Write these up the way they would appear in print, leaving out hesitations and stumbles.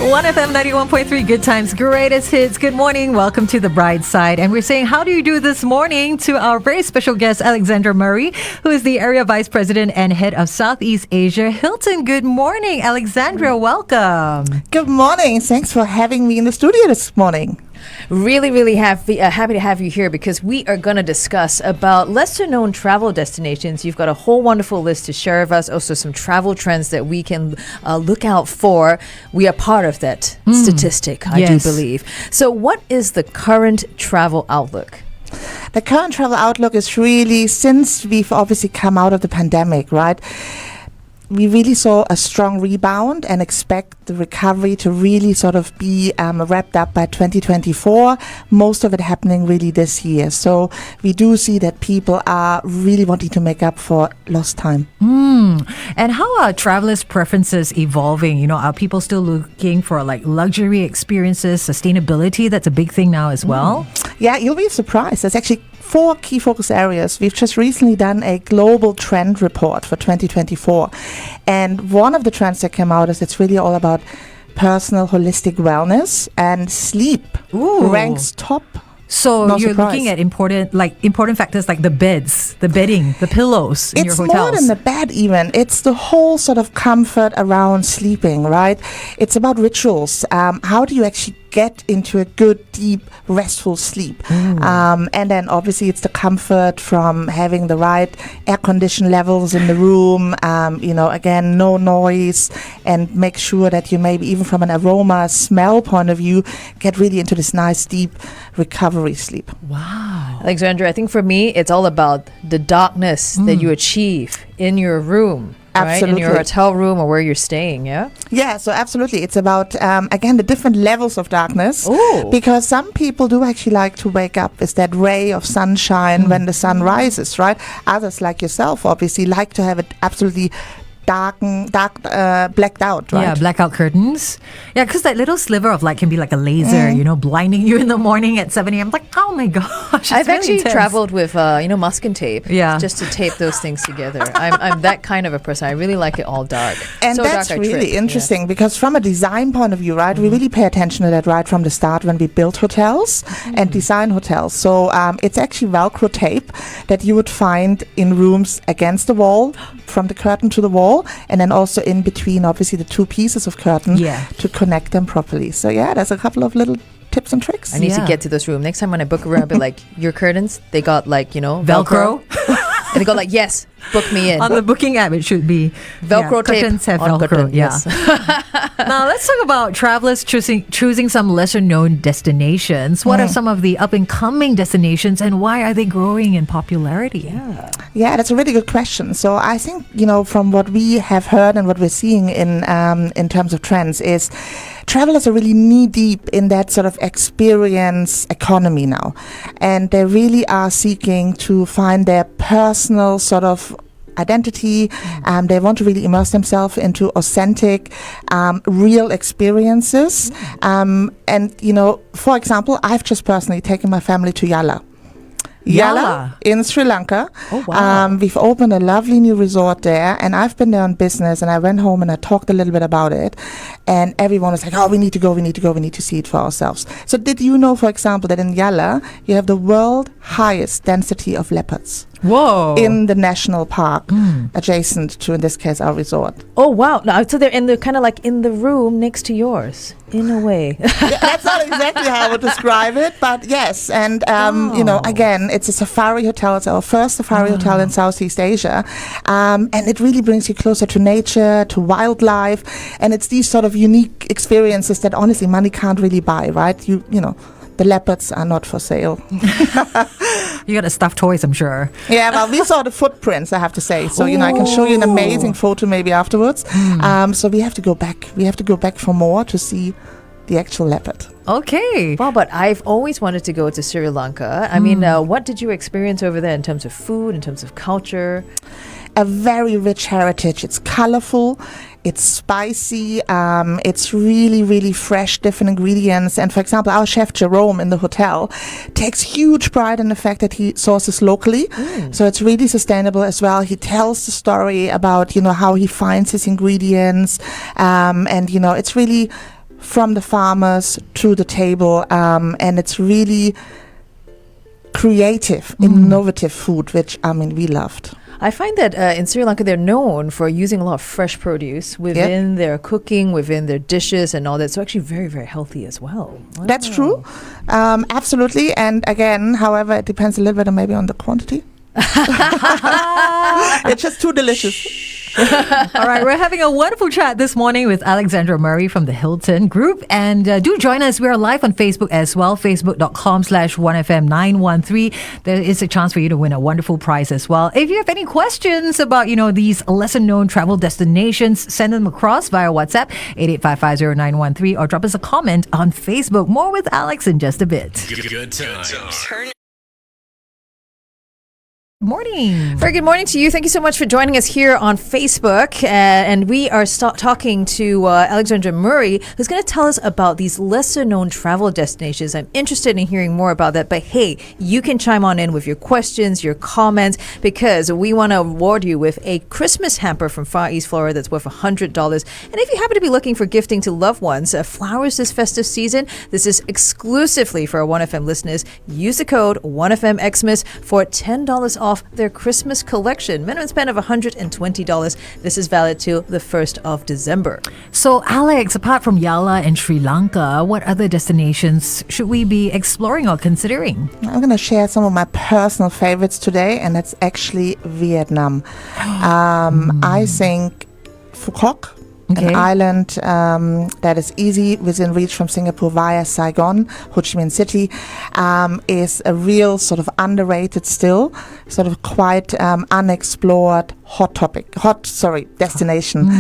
1FM 91.3, Good Times, Greatest Hits. Good morning. Welcome to the Brightside. And we're saying, how do you do this morning to our very special guest, Alexandre Murray, who is the Area Vice President and Head of Southeast Asia, Hilton. Good morning, Alexandre. Welcome. Good morning. Thanks for having me in the studio this morning. Really happy to have you here because we are going to discuss about lesser known travel destinations. You've got a whole wonderful list to share with us, also some travel trends that we can look out for. We are part of that statistic, I do believe. So what is the current travel outlook? The current travel outlook is really, since we've obviously come out of the pandemic, right? We really saw a strong rebound and expect the recovery to really sort of be wrapped up by 2024, most of it happening really this year. So we do see that people are really wanting to make up for lost time. And how are travelers' preferences evolving? You know, are people still looking for like luxury experiences, sustainability? That's a big thing now as well. Yeah, you'll be surprised. There's actually 4 key focus areas. We've just recently done a global trend report for 2024. And one of the trends that came out is it's really all about personal holistic wellness, and sleep ranks top. So No you're surprise. looking at important factors like the beds, the bedding, the pillows in your It's hotels. more than the bed even. It's the whole sort of comfort around sleeping, right? It's about rituals. How do you actually get into a good, deep, restful sleep? And then obviously it's the comfort from having the right air condition levels in the room, again, no noise, and make sure that you maybe even from an aroma, smell point of view, get really into this nice, deep recovery sleep. Wow. Alexandra, I think for me, it's all about the darkness that you achieve in your room. Right? In your Absolutely. hotel room or where you're staying, yeah? Yeah, so absolutely. It's about, again, the different levels of darkness. Ooh. Because some people do actually like to wake up with that ray of sunshine when the sun rises, right? Others, like yourself, obviously, like to have it absolutely blacked out, right? Yeah, blackout curtains. Yeah, because that little sliver of light can be like a laser, blinding you in the morning at 7 a.m. Like, oh my gosh. I've actually traveled with, masking tape. Yeah. Just to tape those things together. I'm that kind of a person. I really like it all dark. And so that's dark, I really trip. interesting because from a design point of view, right, we really pay attention to that right from the start when we build hotels and design hotels. So it's actually Velcro tape that you would find in rooms against the wall, from the curtain to the wall, and then also in between, obviously, the 2 pieces of curtain to connect them properly. So yeah, there's a couple of little tips and tricks. I need to get to this room. Next time when I book a room, I'll be like, your curtains, they got like, Velcro. And they go like, yes, book me in. On the booking app, it should be. Velcro tape curtains have on Velcro. curtain, Yeah. yes. Now, let's talk about travelers choosing some lesser known destinations. What are some of the up and coming destinations and why are they growing in popularity? Yeah, that's a really good question. So I think, from what we have heard and what we're seeing in terms of trends is travelers are really knee-deep in that sort of experience economy now. And they really are seeking to find their personal sort of identity. They want to really immerse themselves into authentic, real experiences. And, for example, I've just personally taken my family to Yala. Yala in Sri Lanka. Oh, wow. We've opened a lovely new resort there, and I've been there on business, and I went home and I talked a little bit about it, and everyone was like, oh, we need to see it for ourselves. So did you know, for example, that in Yala you have the world highest density of leopards? Whoa. In the national park adjacent to, in this case, our resort. Oh, wow. No, so they're in the kind of like in the room next to yours, in a way. Yeah, that's not exactly how I would describe it, but yes. And, again, it's a safari hotel. It's our first safari hotel in Southeast Asia. And it really brings you closer to nature, to wildlife. And it's these sort of unique experiences that honestly money can't really buy, right? The leopards are not for sale. You got a stuffed toys, I'm sure. Yeah, well, we saw the footprints, I have to say. So, I can show you an amazing photo maybe afterwards. So we have to go back. We have to go back for more to see the actual leopard. Okay. Well, but I've always wanted to go to Sri Lanka. I mean, what did you experience over there in terms of food, in terms of culture? A very rich heritage. It's colorful, it's spicy, it's really, really fresh, different ingredients. And for example, our chef Jerome in the hotel takes huge pride in the fact that he sources locally. So it's really sustainable as well. He tells the story about, how he finds his ingredients. And, it's really from the farmers to the table, and it's really creative, innovative food, which we loved. I find that in Sri Lanka, they're known for using a lot of fresh produce within their cooking, within their dishes and all that. So actually very, very healthy as well. Wow. That's true. Absolutely. And again, however, it depends a little bit maybe on the quantity. It's just too delicious. All right, we're having a wonderful chat this morning with Alexandre Murray from the Hilton Group. And do join us. We're live on Facebook as well, facebook.com/1FM913. There is a chance for you to win a wonderful prize as well. If you have any questions about, these lesser-known travel destinations, send them across via WhatsApp, 88550913, or drop us a comment on Facebook. More with Alex in just a bit. Good times. Morning. Very good morning to you. Thank you so much for joining us here on Facebook. And we are talking to Alexandre Murray, who's going to tell us about these lesser-known travel destinations. I'm interested in hearing more about that. But hey, you can chime on in with your questions, your comments, because we want to award you with a Christmas hamper from Far East Flora that's worth $100. And if you happen to be looking for gifting to loved ones, flowers this festive season, this is exclusively for our 1FM listeners. Use the code 1FMXmas for $10 off their Christmas collection. Minimum spend of $120. This is valid till the 1st of December. So, Alex, apart from Yala and Sri Lanka, what other destinations should we be exploring or considering? I'm going to share some of my personal favorites today, and that's actually Vietnam. I think Phu Quoc, an island that is easy within reach from Singapore via Saigon, Ho Chi Minh City, is a real sort of underrated still, sort of quite unexplored destination.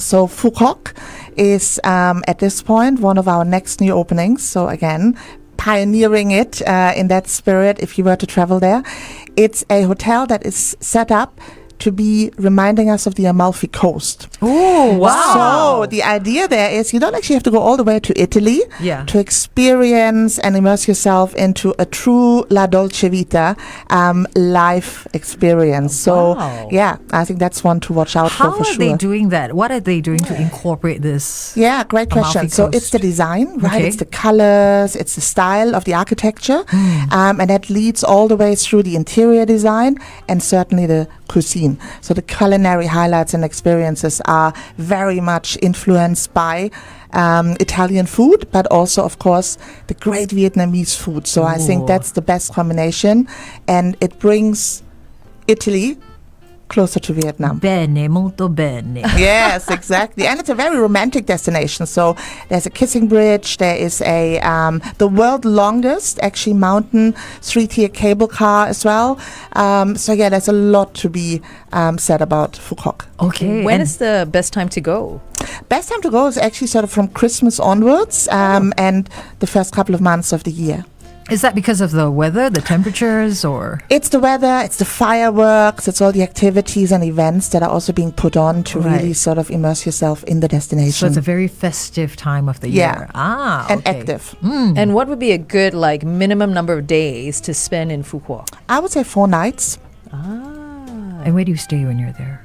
So Phu Quoc is at this point one of our next new openings. So again, pioneering it in that spirit if you were to travel there. It's a hotel that is set up to be reminding us of the Amalfi Coast. Oh, wow. So the idea there is you don't actually have to go all the way to Italy to experience and immerse yourself into a true La Dolce Vita life experience. So, I think that's one to watch out for sure. How are they doing that? What are they doing to incorporate this? Yeah, great question. So it's the design, right? Okay. It's the colors, it's the style of the architecture, and that leads all the way through the interior design and certainly the cuisine. So the culinary highlights and experiences are very much influenced by Italian food, but also, of course, the great Vietnamese food. So I think that's the best combination, and it brings Italy closer to Vietnam. Bene, molto bene. Yes, exactly. And it's a very romantic destination. So there's a kissing bridge. There is the world's longest actually mountain 3-tier cable car as well. There's a lot to be said about Phu Quoc. Okay. When is the best time to go? Best time to go is actually sort of from Christmas onwards and the first couple of months of the year. Is that because of the weather, the temperatures, or? It's the weather, it's the fireworks, it's all the activities and events that are also being put on to really sort of immerse yourself in the destination. So it's a very festive time of the year. And active. And what would be a good minimum number of days to spend in Phu Quoc? I would say 4 nights. And where do you stay when you're there?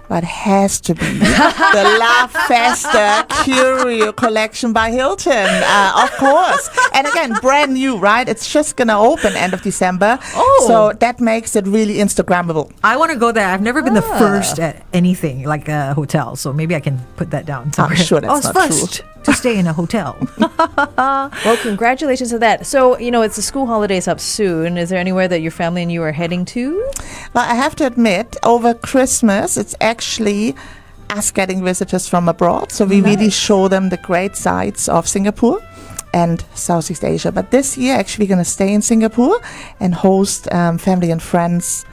But it has to be the La Festa Curio collection by Hilton, of course. And again, brand new, right? It's just going to open end of December. So that makes it really Instagrammable. I want to go there. I've never been the first at anything like a hotel, so maybe I can put that down. I'm sure that's not first to stay in a hotel. Well, congratulations on that. So, it's the school holidays up soon. Is there anywhere that your family and you are heading to? Well, I have to admit, over Christmas, it's actually us getting visitors from abroad. So we really show them the great sights of Singapore and Southeast Asia. But this year, actually, we're going to stay in Singapore and host family and friends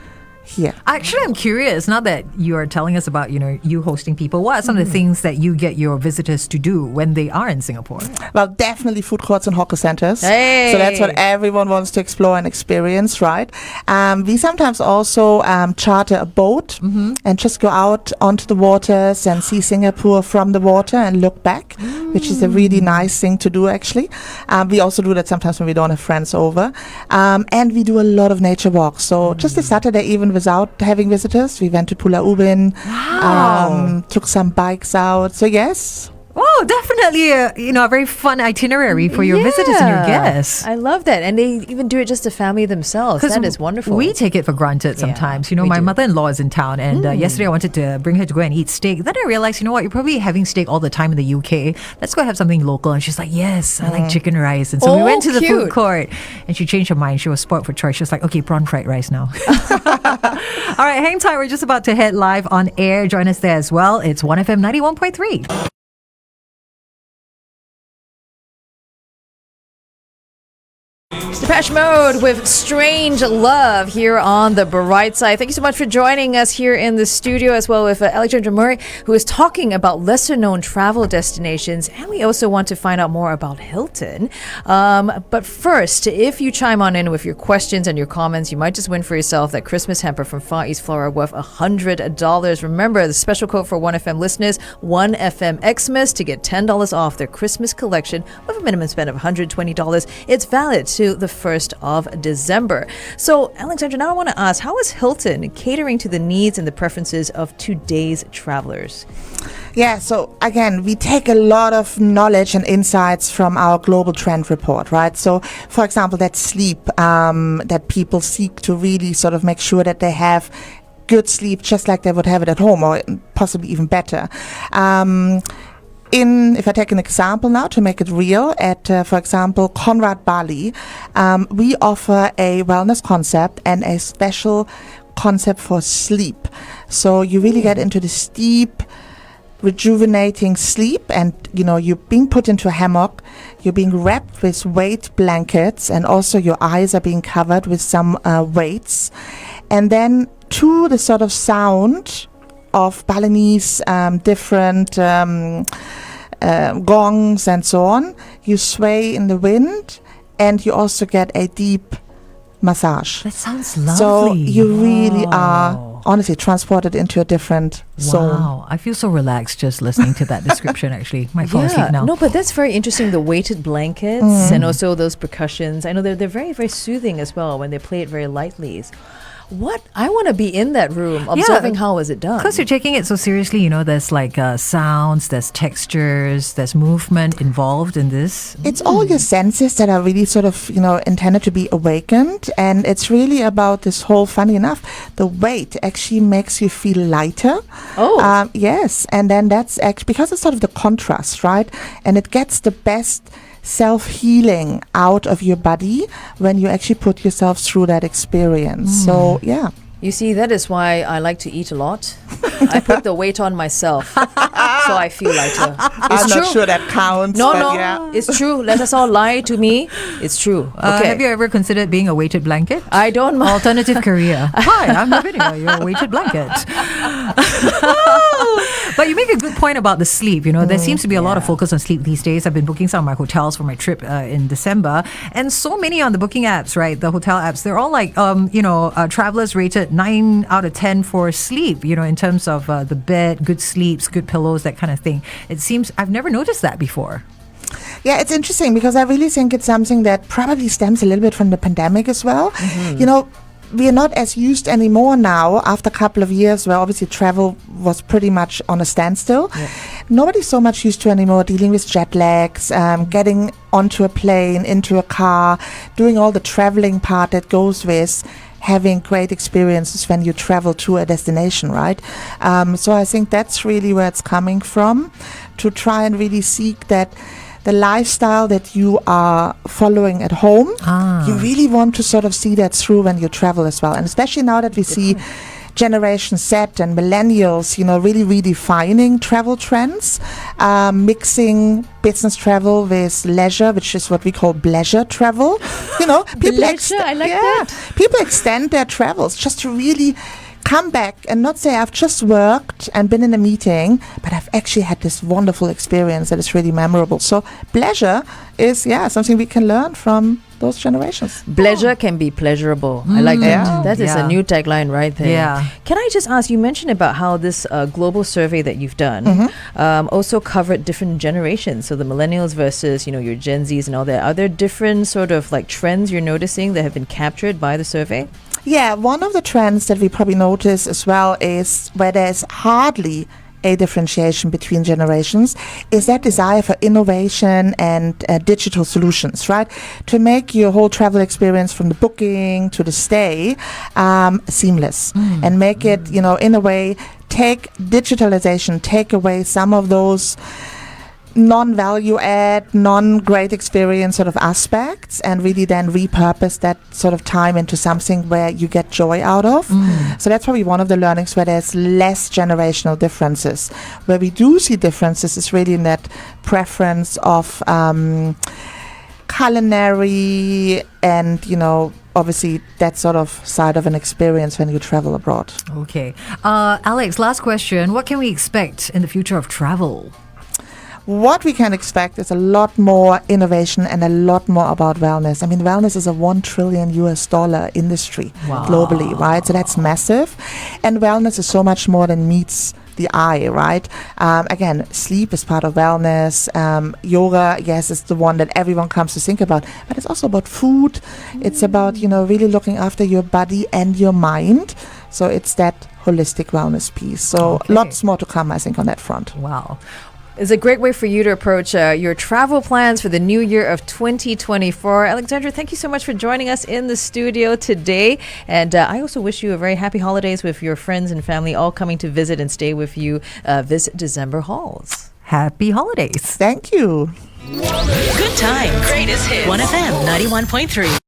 here. Actually, I'm curious, now that you are telling us about, you hosting people, what are some of the things that you get your visitors to do when they are in Singapore? Well, definitely food courts and hawker centers. Hey. So that's what everyone wants to explore and experience, right? We sometimes also charter a boat and just go out onto the waters and see Singapore from the water and look back, which is a really nice thing to do, actually. We also do that sometimes when we don't have friends over. And we do a lot of nature walks. So just this Saturday, even without having visitors, we went to Pulau Ubin, took some bikes out. So yes, Oh, definitely a very fun itinerary for your visitors and your guests. I love that. And they even do it just the family themselves. That is wonderful. We take it for granted sometimes. My mother-in-law is in town, and yesterday I wanted to bring her to go and eat steak. Then I realized, you know what, you're probably having steak all the time in the UK. Let's go have something local. And she's like, yes, I like chicken rice. And so we went to the food court, and she changed her mind. She was spoiled for choice. She was like, okay, prawn fried rice now. All right, hang tight. We're just about to head live on air. Join us there as well. It's 1FM 91.3. Depeche Mode with Strange Love here on the Brightside. Thank you so much for joining us here in the studio, as well with Alexandre Murray, who is talking about lesser known travel destinations. And we also want to find out more about Hilton. But first, if you chime on in with your questions and your comments, you might just win for yourself that Christmas hamper from Far East Flora worth $100. Remember, the special code for 1FM listeners, 1FM Xmas, to get $10 off their Christmas collection with a minimum spend of $120. It's valid to the 1st of December. So, Alexandra, now I want to ask, how is Hilton catering to the needs and the preferences of today's travelers? Yeah, so again, we take a lot of knowledge and insights from our global trend report, right? So, for example, that sleep, that people seek to really sort of make sure that they have good sleep just like they would have it at home, or possibly even better. If I take an example now to make it real, at, for example, Conrad Bali, we offer a wellness concept and a special concept for sleep. So you really get into this deep, rejuvenating sleep, and you're being put into a hammock, you're being wrapped with weight blankets, and also your eyes are being covered with some weights. And then to the sort of sound of Balinese different gongs and so on, you sway in the wind, and you also get a deep massage. That sounds lovely. So you really are honestly transported into a different zone. Wow, I feel so relaxed just listening to that description. Actually, might fall asleep now. No, but that's very interesting. The weighted blankets and also those percussions. I know they're very, very soothing as well when they play it very lightly. What? I want to be in that room observing how is it done. Because you're taking it so seriously, there's like sounds, there's textures, there's movement involved in this. It's all your senses that are really sort of, intended to be awakened. And it's really about this whole, funny enough, the weight actually makes you feel lighter. Oh. Yes. And then that's actually, because it's sort of the contrast, right? And it gets the best self-healing out of your body when you actually put yourself through that experience. So, yeah. You see, that is why I like to eat a lot. I put the weight on myself, so I feel lighter. I'm not sure that counts. No, yeah. It's true. Let us all lie to me. It's true. Okay. Have you ever considered being a weighted blanket? I don't mind. Alternative career. Hi, I'm Lavinia. You're a weighted blanket. But you make a good point about the sleep. There seems to be a lot of focus on sleep these days. I've been booking some of my hotels for my trip in December, and so many on the booking apps, right? The hotel apps, they're all like, travelers rated 9 out of 10 for sleep, in terms of the bed, good sleeps, good pillows, that kind of thing. It seems I've never noticed that before. Yeah, it's interesting because I really think it's something that probably stems a little bit from the pandemic as well. We are not as used anymore now after a couple of years where obviously travel was pretty much on a standstill. Yeah. Nobody's so much used to anymore dealing with jet lags, getting onto a plane, into a car, doing all the traveling part that goes with having great experiences when you travel to a destination, right? So I think that's really where it's coming from, to try and really seek that the lifestyle that you are following at home, you really want to sort of see that through when you travel as well. And especially now that we see Generation Z and millennials, really redefining travel trends, mixing business travel with leisure, which is what we call bleisure travel. People I like that. People extend their travels just to really come back and not say I've just worked and been in a meeting, but I've actually had this wonderful experience that is really memorable. So pleasure is something we can learn from those generations. Pleasure can be pleasurable. I like that. Yeah. That is a new tagline right there. Yeah. Can I just ask, you mentioned about how this global survey that you've done also covered different generations. So the millennials versus, your Gen Zs and all that. Are there different sort of like trends you're noticing that have been captured by the survey? Yeah, one of the trends that we probably notice as well is where there's hardly a differentiation between generations, is that desire for innovation and digital solutions, right? To make your whole travel experience from the booking to the stay seamless and make it, in a way, take digitalization, take away some of those non-value add, non-great experience sort of aspects, and really then repurpose that sort of time into something where you get joy out of. So that's probably one of the learnings where there's less generational differences. Where we do see differences is really in that preference of culinary and, obviously that sort of side of an experience when you travel abroad. Okay. Alex, last question. What can we expect in the future of travel? What we can expect is a lot more innovation and a lot more about wellness. I mean, wellness is a $1 trillion industry globally, right? So that's massive. And wellness is so much more than meets the eye, right? Again, sleep is part of wellness. Yoga, yes, is the one that everyone comes to think about. But it's also about food. It's about, really looking after your body and your mind. So it's that holistic wellness piece. So lots more to come, I think, on that front. Wow. It's a great way for you to approach your travel plans for the new year of 2024. Alexandra, thank you so much for joining us in the studio today. And I also wish you a very happy holidays with your friends and family all coming to visit and stay with you Visit December Halls. Happy holidays. Thank you. Good times. Greatest hits. 1FM 91.3.